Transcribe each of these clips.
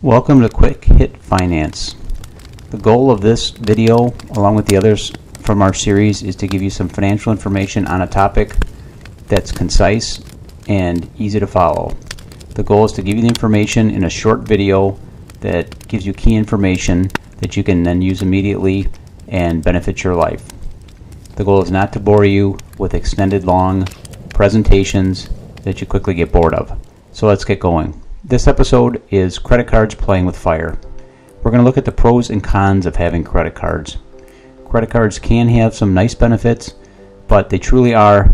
Welcome to Quick Hit Finance. The goal of this video, along with the others from our series, is to give you some financial information on a topic that's concise and easy to follow. The goal is to give you the information in a short video that gives you key information that you can then use immediately and benefit your life. The goal is not to bore you with extended long presentations that you quickly get bored of. So let's get going. This episode is credit cards playing with fire. We're going to look at the pros and cons of having credit cards. Credit cards can have some nice benefits, but they truly are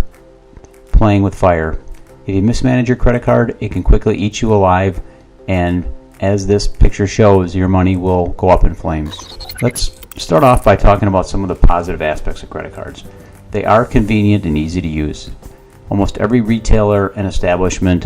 playing with fire. If you mismanage your credit card, it can quickly eat you alive, and as this picture shows, your money will go up in flames. Let's start off by talking about some of the positive aspects of credit cards. They are convenient and easy to use. Almost every retailer and establishment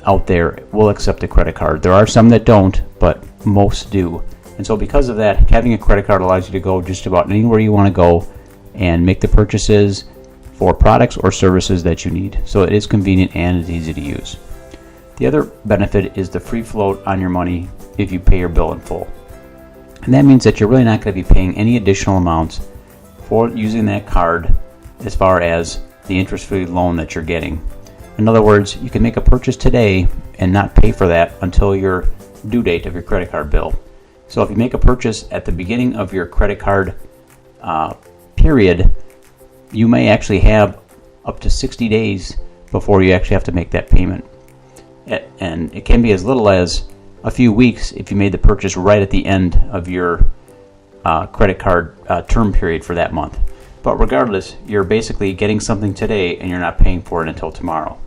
out there will accept a credit card. There are some that don't, but most do. And so because of that, having a credit card allows you to go just about anywhere you want to go and make the purchases for products or services that you need. So it is convenient and it's easy to use. The other benefit is the free float on your money if you pay your bill in full. And that means that you're really not going to be paying any additional amounts for using that card as far as the interest-free loan that you're getting. In other words, you can make a purchase today and not pay for that until your due date of your credit card bill. So if you make a purchase at the beginning of your credit card period, you may actually have up to 60 days before you actually have to make that payment. And it can be as little as a few weeks if you made the purchase right at the end of your credit card term period for that month. But regardless, you're basically getting something today and you're not paying for it until tomorrow.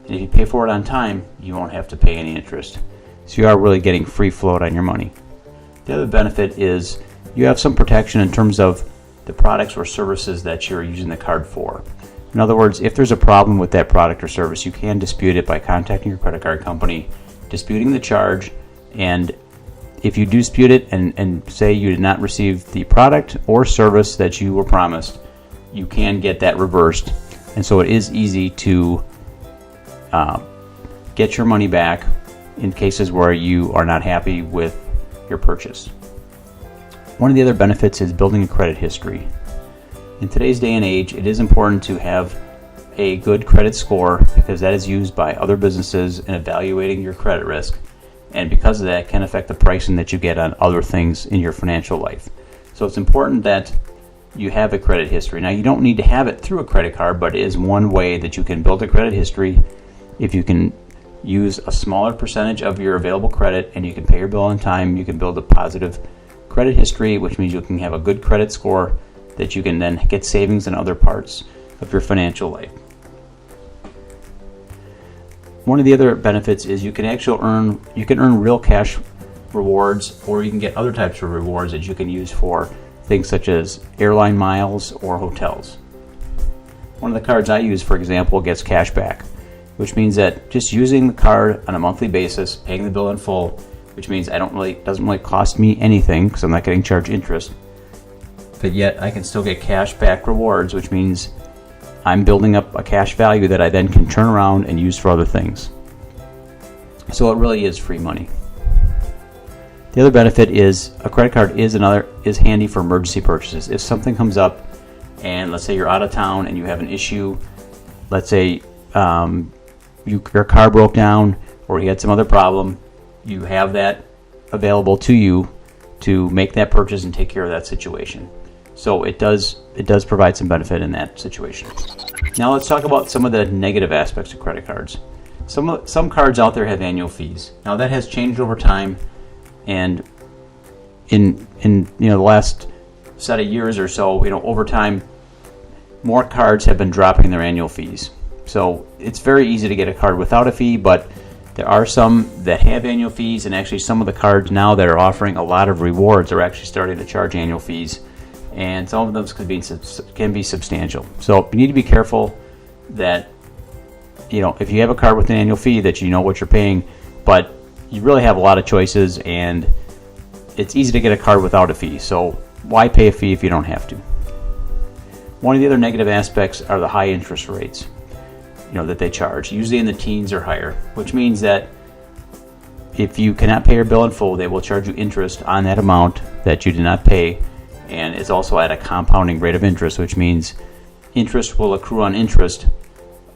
And if you pay for it on time, you won't have to pay any interest. So you are really getting free float on your money. The other benefit is you have some protection in terms of the products or services that you're using the card for. In other words, if there's a problem with that product or service, you can dispute it by contacting your credit card company, disputing the charge, and if you dispute it and say you did not receive the product or service that you were promised, you can get that reversed. And so it is easy to get your money back in cases where you are not happy with your purchase. One of the other benefits is building a credit history. In today's day and age, it is important to have a good credit score because that is used by other businesses in evaluating your credit risk. And because of that, it can affect the pricing that you get on other things in your financial life. So it's important that you have a credit history. Now, you don't need to have it through a credit card, but it is one way that you can build a credit history. If you can use a smaller percentage of your available credit and you can pay your bill on time, you can build a positive credit history, which means you can have a good credit score that you can then get savings in other parts of your financial life. One of the other benefits is you can earn real cash rewards, or you can get other types of rewards that you can use for things such as airline miles or hotels. One of the cards I use, for example, gets cash back, which means that just using the card on a monthly basis, paying the bill in full, which means it doesn't really cost me anything because I'm not getting charged interest, but yet I can still get cash back rewards, which means I'm building up a cash value that I then can turn around and use for other things. So it really is free money. The other benefit is a credit card is handy for emergency purchases. If something comes up, and let's say you're out of town and you have an issue, let's say your car broke down or you had some other problem, you have that available to you to make that purchase and take care of that situation. So it does provide some benefit in that situation. Now let's talk about some of the negative aspects of credit cards. Some cards out there have annual fees. Now that has changed over time, and in the last set of years or so, over time, more cards have been dropping their annual fees. So it's very easy to get a card without a fee, but there are some that have annual fees, and actually some of the cards now that are offering a lot of rewards are actually starting to charge annual fees, and some of them can be substantial. So you need to be careful that if you have a card with an annual fee, that you know what you're paying, but you really have a lot of choices, and it's easy to get a card without a fee. So why pay a fee if you don't have to? One of the other negative aspects are the high interest rates. that they charge, usually in the teens or higher, which means that if you cannot pay your bill in full, they will charge you interest on that amount that you did not pay, and it's also at a compounding rate of interest, which means interest will accrue on interest,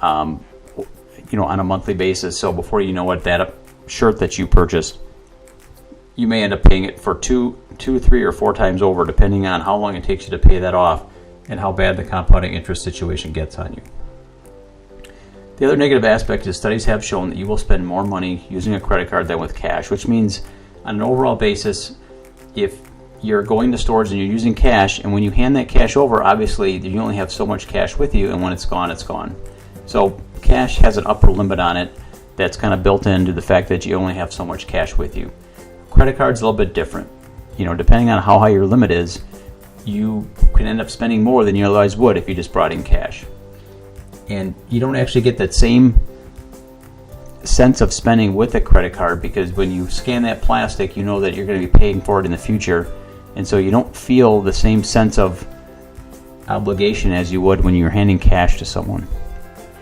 on a monthly basis. So before you know it, that shirt that you purchased, you may end up paying it for two, 3, or 4 times over, depending on how long it takes you to pay that off and how bad the compounding interest situation gets on you. The other negative aspect is studies have shown that you will spend more money using a credit card than with cash, which means on an overall basis, if you're going to stores and you're using cash, and when you hand that cash over, obviously you only have so much cash with you, and when it's gone, it's gone. So cash has an upper limit on it that's kind of built into the fact that you only have so much cash with you. Credit card's a little bit different. Depending on how high your limit is, you can end up spending more than you otherwise would if you just brought in cash. And you don't actually get that same sense of spending with a credit card, because when you scan that plastic, you know that you're going to be paying for it in the future, and so you don't feel the same sense of obligation as you would when you're handing cash to someone.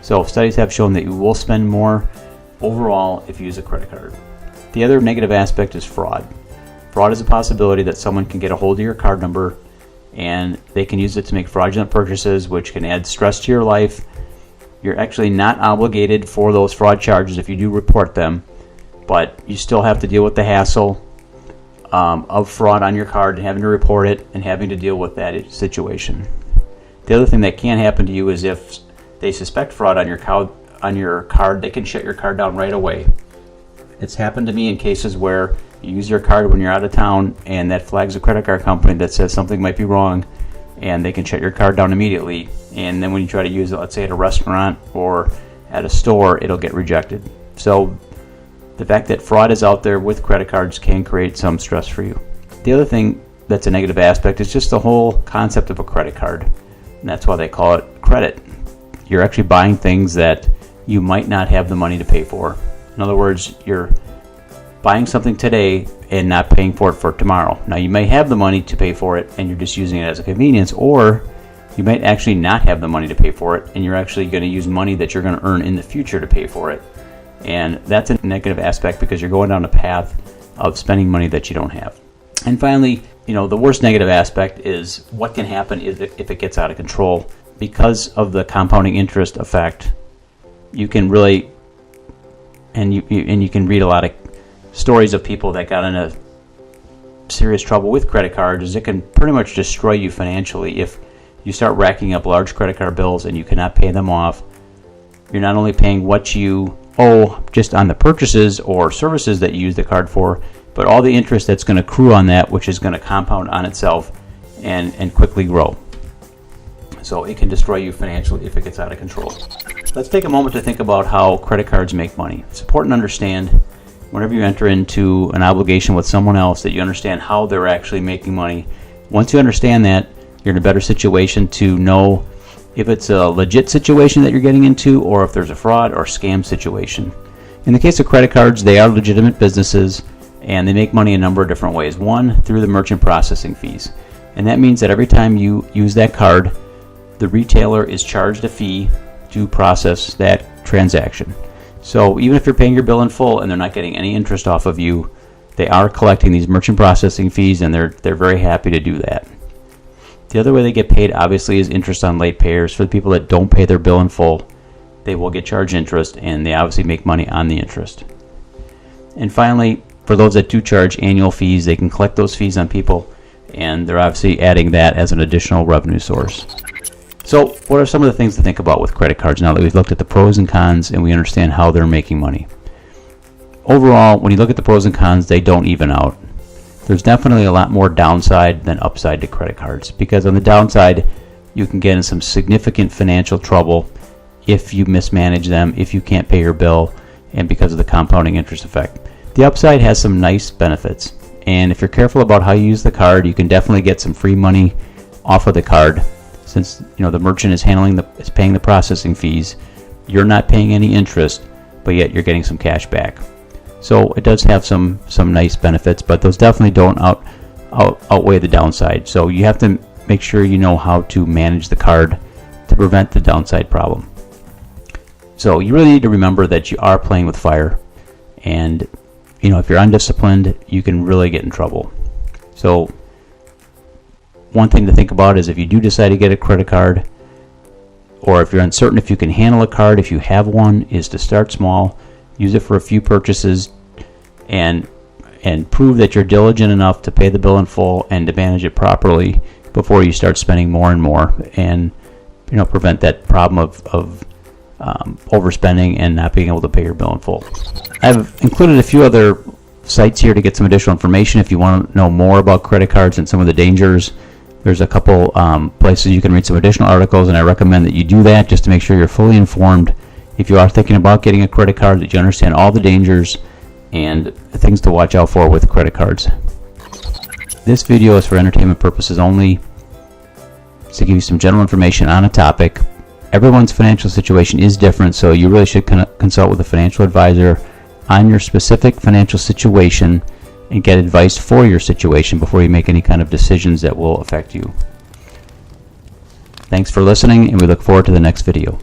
So studies have shown that you will spend more overall if you use a credit card. The other negative aspect is fraud. Fraud is a possibility that someone can get a hold of your card number and they can use it to make fraudulent purchases, which can add stress to your life. You're actually not obligated for those fraud charges if you do report them, but you still have to deal with the hassle of fraud on your card and having to report it and having to deal with that situation. The other thing that can happen to you is if they suspect fraud on your card, they can shut your card down right away. It's happened to me in cases where you use your card when you're out of town and that flags a credit card company that says something might be wrong, and they can shut your card down immediately. And then when you try to use it, let's say at a restaurant or at a store, it'll get rejected. So the fact that fraud is out there with credit cards can create some stress for you. The other thing that's a negative aspect is just the whole concept of a credit card. And that's why they call it credit. You're actually buying things that you might not have the money to pay for. In other words, you're buying something today and not paying for it for tomorrow. Now, you may have the money to pay for it and you're just using it as a convenience, or you might actually not have the money to pay for it and you're actually going to use money that you're going to earn in the future to pay for it. And that's a negative aspect because you're going down a path of spending money that you don't have. And finally, the worst negative aspect is what can happen if it gets out of control. Because of the compounding interest effect, you can really, and you can read a lot of stories of people that got into serious trouble with credit cards, is it can pretty much destroy you financially if you start racking up large credit card bills and you cannot pay them off. You're not only paying what you owe just on the purchases or services that you use the card for, but all the interest that's going to accrue on that, which is going to compound on itself and quickly grow. So it can destroy you financially if it gets out of control. Let's take a moment to think about how credit cards make money. It's important to understand whenever you enter into an obligation with someone else that you understand how they're actually making money. Once you understand that, you're in a better situation to know if it's a legit situation that you're getting into or if there's a fraud or scam situation. In the case of credit cards, they are legitimate businesses and they make money a number of different ways. One, through the merchant processing fees. And that means that every time you use that card, the retailer is charged a fee to process that transaction. So even if you're paying your bill in full and they're not getting any interest off of you, they are collecting these merchant processing fees, and they're very happy to do that. The other way they get paid, obviously, is interest on late payers. For the people that don't pay their bill in full, they will get charged interest, and they obviously make money on the interest. And finally, for those that do charge annual fees, they can collect those fees on people, and they're obviously adding that as an additional revenue source. So what are some of the things to think about with credit cards now that we've looked at the pros and cons and we understand how they're making money? Overall, when you look at the pros and cons, they don't even out. There's definitely a lot more downside than upside to credit cards, because on the downside, you can get in some significant financial trouble if you mismanage them, if you can't pay your bill, and because of the compounding interest effect. The upside has some nice benefits, and if you're careful about how you use the card, you can definitely get some free money off of the card. Since the merchant is paying the processing fees, you're not paying any interest, but yet you're getting some cash back. So it does have some nice benefits, but those definitely don't outweigh the downside. So you have to make sure you know how to manage the card to prevent the downside problem. So you really need to remember that you are playing with fire, and if you're undisciplined, you can really get in trouble. So one thing to think about is if you do decide to get a credit card, or if you're uncertain if you can handle a card, if you have one, is to start small, use it for a few purchases, and prove that you're diligent enough to pay the bill in full and to manage it properly before you start spending more and more, and prevent that problem of overspending and not being able to pay your bill in full. I've included a few other sites here to get some additional information if you want to know more about credit cards and some of the dangers. There's a couple places you can read some additional articles, and I recommend that you do that just to make sure you're fully informed. If you are thinking about getting a credit card, that you understand all the dangers and things to watch out for with credit cards. This video is for entertainment purposes only, to give you some general information on a topic. Everyone's financial situation is different, so you really should consult with a financial advisor on your specific financial situation and get advice for your situation before you make any kind of decisions that will affect you. Thanks for listening, and we look forward to the next video.